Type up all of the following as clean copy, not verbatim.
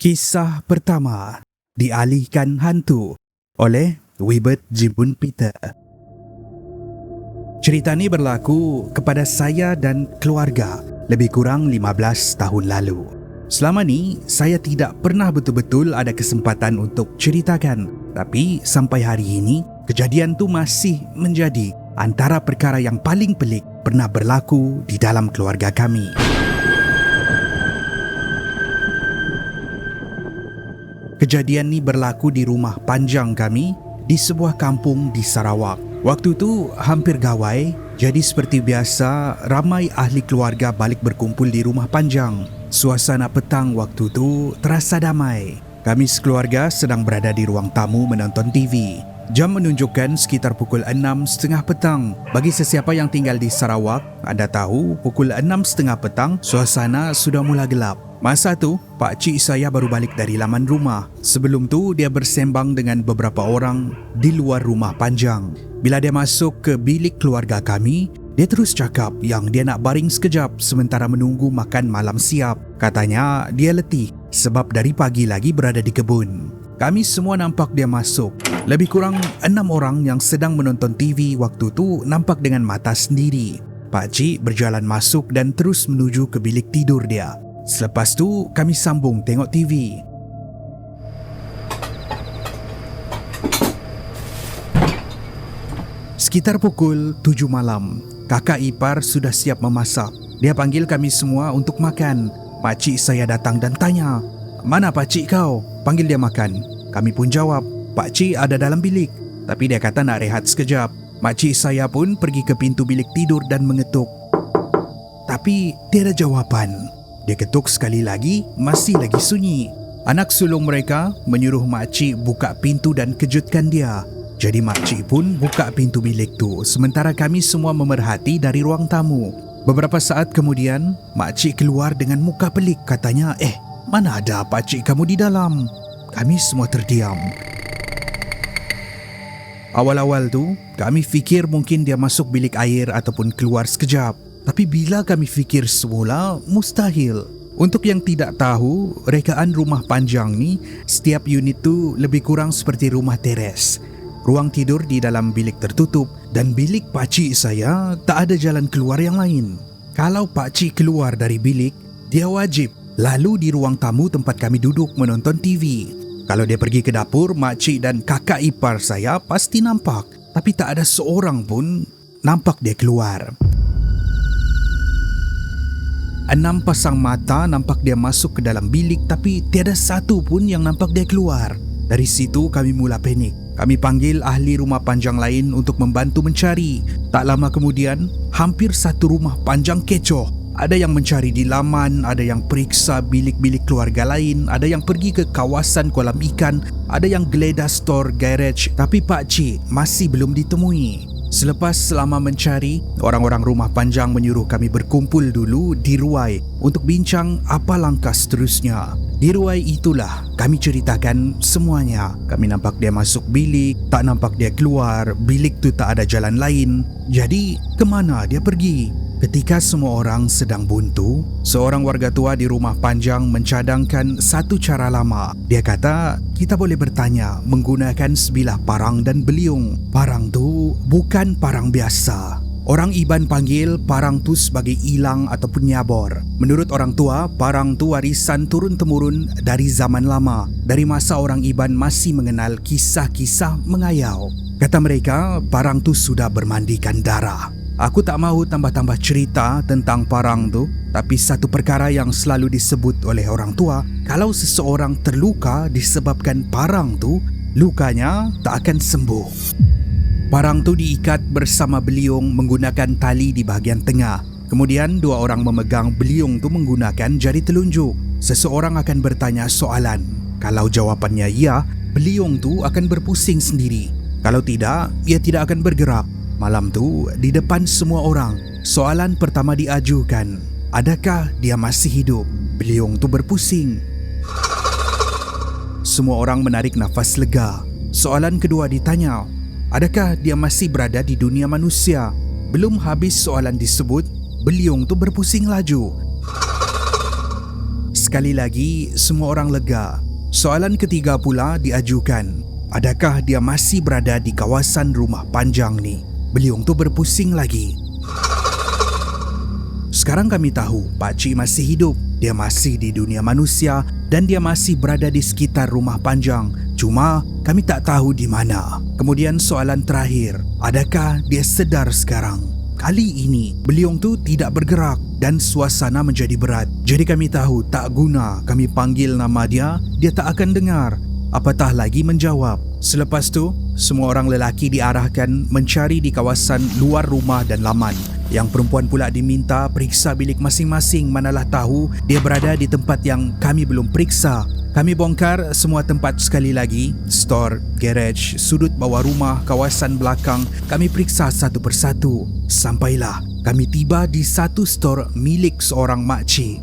Kisah pertama, Dialihkan Hantu oleh Wibert Jimbun Peter. Cerita ni berlaku kepada saya dan keluarga lebih kurang 15 tahun lalu. Selama ni, saya tidak pernah betul-betul ada kesempatan untuk ceritakan. Tapi sampai hari ini, kejadian tu masih menjadi antara perkara yang paling pelik pernah berlaku di dalam keluarga kami. Kejadian ni berlaku di rumah panjang kami di sebuah kampung di Sarawak. Waktu tu hampir gawai, jadi seperti biasa ramai ahli keluarga balik berkumpul di rumah panjang. Suasana petang waktu tu terasa damai. Kami sekeluarga sedang berada di ruang tamu menonton TV. Jam menunjukkan sekitar pukul 6.30 petang. Bagi sesiapa yang tinggal di Sarawak, anda tahu pukul 6.30 petang suasana sudah mula gelap. Masa tu, pakcik saya baru balik dari laman rumah. Sebelum tu, dia bersembang dengan beberapa orang di luar rumah panjang. Bila dia masuk ke bilik keluarga kami, dia terus cakap yang dia nak baring sekejap sementara menunggu makan malam siap. Katanya dia letih sebab dari pagi lagi berada di kebun. Kami semua nampak dia masuk. Lebih kurang 6 orang yang sedang menonton TV waktu tu nampak dengan mata sendiri. Pakcik berjalan masuk dan terus menuju ke bilik tidur dia. Selepas tu, kami sambung tengok TV. Sekitar pukul 7 malam, kakak ipar sudah siap memasak. Dia panggil kami semua untuk makan. Pakcik saya datang dan tanya, "Mana pakcik kau?" Panggil dia makan. Kami pun jawab, "Pakcik ada dalam bilik." Tapi dia kata nak rehat sekejap. Makcik saya pun pergi ke pintu bilik tidur dan mengetuk. Tapi tiada jawapan. Dia ketuk sekali lagi, masih lagi sunyi. Anak sulung mereka menyuruh makcik buka pintu dan kejutkan dia. Jadi makcik pun buka pintu bilik tu sementara kami semua memerhati dari ruang tamu. Beberapa saat kemudian, makcik keluar dengan muka pelik. Katanya, mana ada pakcik kamu di dalam?" Kami semua terdiam. Awal-awal tu, kami fikir mungkin dia masuk bilik air ataupun keluar sekejap. Tapi bila kami fikir semula, mustahil. Untuk yang tidak tahu, rekaan rumah panjang ni, setiap unit tu lebih kurang seperti rumah teres. Ruang tidur di dalam bilik tertutup dan bilik pakcik saya tak ada jalan keluar yang lain. Kalau pakcik keluar dari bilik, dia wajib lalu di ruang tamu tempat kami duduk menonton TV. Kalau dia pergi ke dapur, makcik dan kakak ipar saya pasti nampak. Tapi tak ada seorang pun nampak dia keluar. 6 pasang mata nampak dia masuk ke dalam bilik tapi tiada satu pun yang nampak dia keluar. Dari situ kami mula panik. Kami panggil ahli rumah panjang lain untuk membantu mencari. Tak lama kemudian, hampir satu rumah panjang kecoh. Ada yang mencari di laman, ada yang periksa bilik-bilik keluarga lain, ada yang pergi ke kawasan kolam ikan, ada yang geledah store, garage, tapi pakcik masih belum ditemui. Selepas selama mencari, orang-orang rumah panjang menyuruh kami berkumpul dulu di ruai untuk bincang apa langkah seterusnya. Di ruai itulah kami ceritakan semuanya. Kami nampak dia masuk bilik, tak nampak dia keluar, bilik tu tak ada jalan lain. Jadi, kemana dia pergi? Ketika semua orang sedang buntu, seorang warga tua di rumah panjang mencadangkan satu cara lama. Dia kata, kita boleh bertanya menggunakan sebilah parang dan beliung. Parang tu bukan parang biasa. Orang Iban panggil parang tu sebagai ilang ataupun nyabor. Menurut orang tua, parang tu warisan turun-temurun dari zaman lama. Dari masa orang Iban masih mengenal kisah-kisah mengayau. Kata mereka, parang tu sudah bermandikan darah. Aku tak mahu tambah-tambah cerita tentang parang tu, tapi satu perkara yang selalu disebut oleh orang tua, kalau seseorang terluka disebabkan parang tu, lukanya tak akan sembuh. Parang tu diikat bersama beliung menggunakan tali di bahagian tengah. Kemudian 2 orang memegang beliung tu menggunakan jari telunjuk. Seseorang akan bertanya soalan. Kalau jawapannya ya, beliung tu akan berpusing sendiri. Kalau tidak, ia tidak akan bergerak. Malam tu, di depan semua orang, soalan pertama diajukan. Adakah dia masih hidup? Beliung tu berpusing. Semua orang menarik nafas lega. Soalan kedua ditanya. Adakah dia masih berada di dunia manusia? Belum habis soalan disebut, beliung tu berpusing laju. Sekali lagi, semua orang lega. Soalan ketiga pula diajukan. Adakah dia masih berada di kawasan rumah panjang ni? Beliung tu berpusing lagi. Sekarang kami tahu pakcik masih hidup. Dia masih di dunia manusia dan dia masih berada di sekitar rumah panjang. Cuma kami tak tahu di mana. Kemudian soalan terakhir, adakah dia sedar sekarang? Kali ini beliung tu tidak bergerak dan suasana menjadi berat. Jadi kami tahu tak guna kami panggil nama dia, dia tak akan dengar. Apatah lagi menjawab. Selepas tu, semua orang lelaki diarahkan mencari di kawasan luar rumah dan laman. Yang perempuan pula diminta periksa bilik masing-masing, manalah tahu dia berada di tempat yang kami belum periksa. Kami bongkar semua tempat sekali lagi, store, garage, sudut bawah rumah, kawasan belakang, kami periksa satu persatu. Sampailah kami tiba di satu store milik seorang makcik.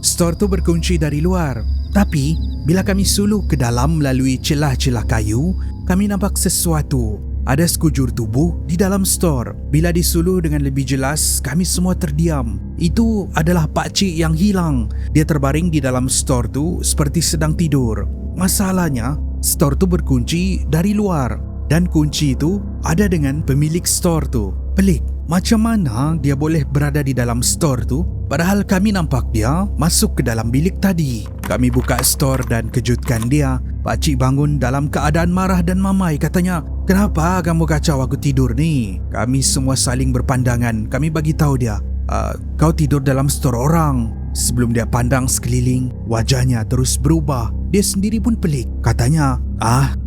Store tu berkunci dari luar. Tapi, bila kami suluh ke dalam melalui celah-celah kayu, kami nampak sesuatu. Ada sekujur tubuh di dalam store. Bila disuluh dengan lebih jelas, kami semua terdiam. Itu adalah pakcik yang hilang. Dia terbaring di dalam store tu seperti sedang tidur. Masalahnya, store tu berkunci dari luar. Dan kunci itu ada dengan pemilik store tu. Pelik, macam mana dia boleh berada di dalam store tu? Padahal kami nampak dia masuk ke dalam bilik tadi. Kami buka store dan kejutkan dia. Pakcik bangun dalam keadaan marah dan mamai. Katanya, "Kenapa kamu kacau aku tidur ni?" Kami semua saling berpandangan. Kami bagi tahu dia, "Kau tidur dalam store orang." Sebelum dia pandang sekeliling, wajahnya terus berubah. Dia sendiri pun pelik. Katanya,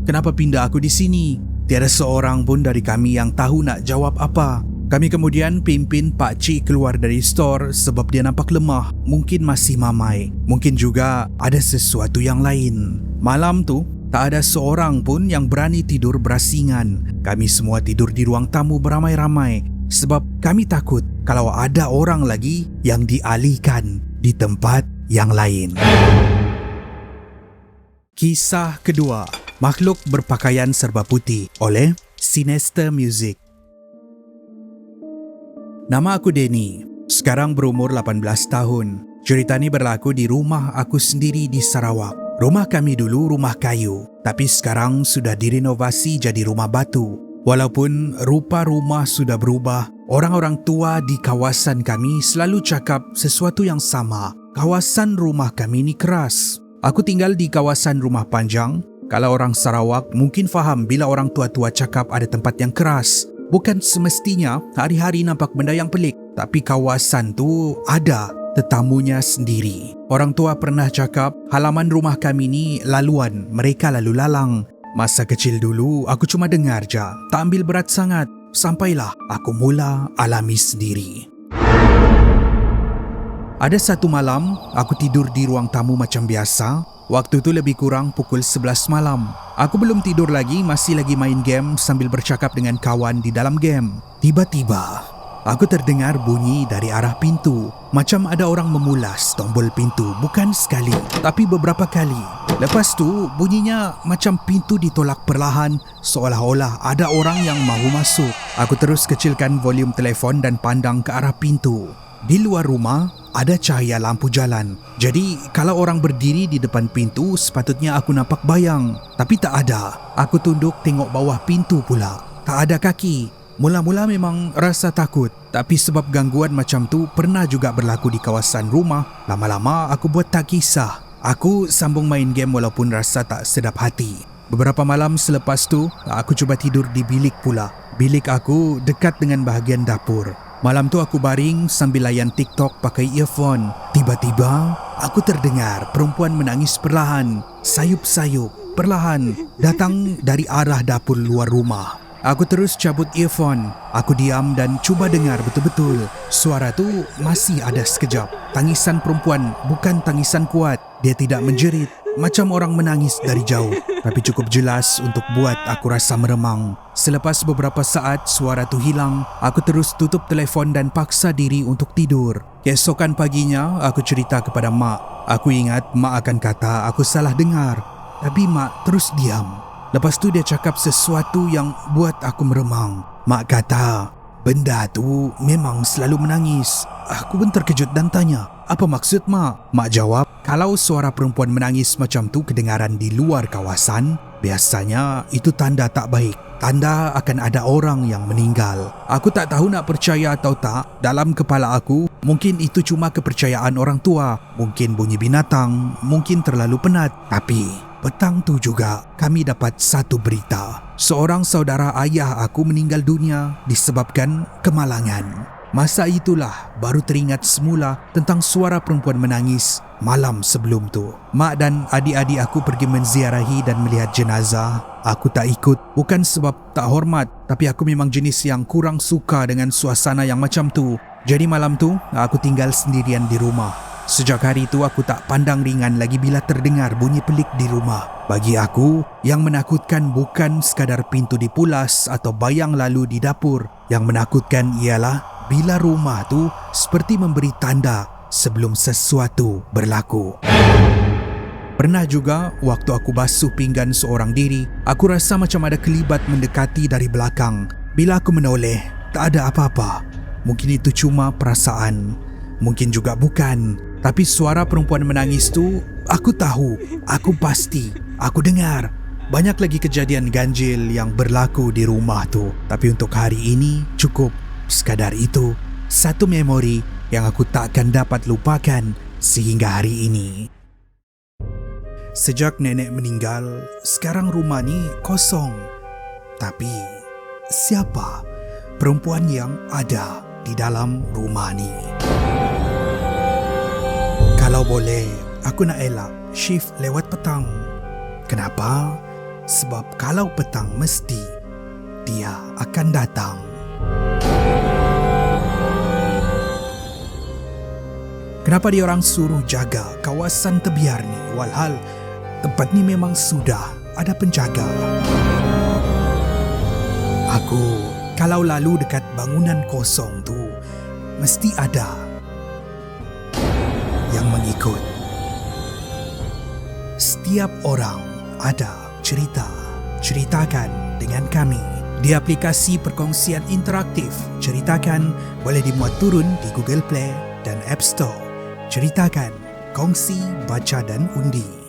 "Kenapa pindah aku di sini?" Tiada seorang pun dari kami yang tahu nak jawab apa. Kami kemudian pimpin pakcik keluar dari store sebab dia nampak lemah. Mungkin masih mamai. Mungkin juga ada sesuatu yang lain. Malam tu, tak ada seorang pun yang berani tidur berasingan. Kami semua tidur di ruang tamu beramai-ramai sebab kami takut kalau ada orang lagi yang dialihkan di tempat yang lain. Kisah kedua, Makhluk Berpakaian Serba Putih oleh Sinister Music. Nama aku Denny. Sekarang berumur 18 tahun. Cerita ni berlaku di rumah aku sendiri di Sarawak. Rumah kami dulu rumah kayu, tapi sekarang sudah direnovasi jadi rumah batu. Walaupun rupa rumah sudah berubah, orang-orang tua di kawasan kami selalu cakap sesuatu yang sama. Kawasan rumah kami ni keras. Aku tinggal di kawasan rumah panjang. Kalau orang Sarawak mungkin faham bila orang tua-tua cakap ada tempat yang keras. Bukan semestinya hari-hari nampak benda yang pelik, tapi kawasan tu ada tetamunya sendiri. Orang tua pernah cakap halaman rumah kami ni laluan, mereka lalu lalang. Masa kecil dulu aku cuma dengar je, tak ambil berat sangat. Sampailah aku mula alami sendiri. Ada satu malam aku tidur di ruang tamu macam biasa. Waktu tu lebih kurang pukul 11 malam. Aku belum tidur lagi, masih lagi main game sambil bercakap dengan kawan di dalam game. Tiba-tiba, aku terdengar bunyi dari arah pintu. Macam ada orang memulas tombol pintu, bukan sekali, tapi beberapa kali. Lepas tu, bunyinya macam pintu ditolak perlahan, seolah-olah ada orang yang mahu masuk. Aku terus kecilkan volume telefon dan pandang ke arah pintu. Di luar rumah, ada cahaya lampu jalan. Jadi, kalau orang berdiri di depan pintu, sepatutnya aku nampak bayang. Tapi tak ada. Aku tunduk tengok bawah pintu pula. Tak ada kaki. Mula-mula memang rasa takut. Tapi sebab gangguan macam tu pernah juga berlaku di kawasan rumah, lama-lama aku buat tak kisah. Aku sambung main game walaupun rasa tak sedap hati. Beberapa malam selepas tu, aku cuba tidur di bilik pula. Bilik aku dekat dengan bahagian dapur. Malam tu aku baring sambil layan TikTok pakai earphone. Tiba-tiba, aku terdengar perempuan menangis perlahan. Sayup-sayup, perlahan, datang dari arah dapur luar rumah. Aku terus cabut earphone. Aku diam dan cuba dengar betul-betul. Suara tu masih ada sekejap. Tangisan perempuan, bukan tangisan kuat. Dia tidak menjerit, macam orang menangis dari jauh. Tapi cukup jelas untuk buat aku rasa meremang. Selepas beberapa saat suara tu hilang, aku terus tutup telefon dan paksa diri untuk tidur. Keesokan paginya, aku cerita kepada mak. Aku ingat mak akan kata aku salah dengar. Tapi mak terus diam. Lepas tu dia cakap sesuatu yang buat aku meremang. Mak kata, benda tu memang selalu menangis. Aku pun terkejut dan tanya, apa maksud mak? Mak jawab, Kalau suara perempuan menangis macam tu kedengaran di luar kawasan, biasanya itu tanda tak baik. Tanda akan ada orang yang meninggal. Aku tak tahu nak percaya atau tak. Dalam kepala aku, mungkin itu cuma kepercayaan orang tua. Mungkin bunyi binatang, mungkin terlalu penat. Tapi petang tu juga kami dapat satu berita. Seorang saudara ayah aku meninggal dunia disebabkan kemalangan. Masa itulah baru teringat semula tentang suara perempuan menangis malam sebelum tu. Mak dan adik-adik aku pergi menziarahi dan melihat jenazah. Aku tak ikut, bukan sebab tak hormat, tapi aku memang jenis yang kurang suka dengan suasana yang macam tu. Jadi malam tu aku tinggal sendirian di rumah. Sejak hari itu aku tak pandang ringan lagi bila terdengar bunyi pelik di rumah. Bagi aku, yang menakutkan bukan sekadar pintu dipulas atau bayang lalu di dapur. Yang menakutkan ialah bila rumah tu seperti memberi tanda sebelum sesuatu berlaku. Pernah juga waktu aku basuh pinggan seorang diri, aku rasa macam ada kelibat mendekati dari belakang. Bila aku menoleh, tak ada apa-apa. Mungkin itu cuma perasaan, mungkin juga bukan. Tapi suara perempuan menangis tu, aku tahu, aku pasti, aku dengar. Banyak lagi kejadian ganjil yang berlaku di rumah tu. Tapi untuk hari ini cukup sekadar itu. Satu memori yang aku takkan dapat lupakan sehingga hari ini. Sejak nenek meninggal, sekarang rumah ni kosong. Tapi siapa perempuan yang ada di dalam rumah ni? Kalau boleh, aku nak elak shift lewat petang. Kenapa? Sebab kalau petang mesti dia akan datang. Kenapa dia orang suruh jaga kawasan tebiar ni walhal tempat ni memang sudah ada penjaga? Aku kalau lalu dekat bangunan kosong tu mesti ada yang mengikut. Setiap orang ada cerita. Ceritakan dengan kami di aplikasi perkongsian interaktif. Ceritakan boleh dimuat turun di Google Play dan App Store. Ceritakan, kongsi, baca dan undi.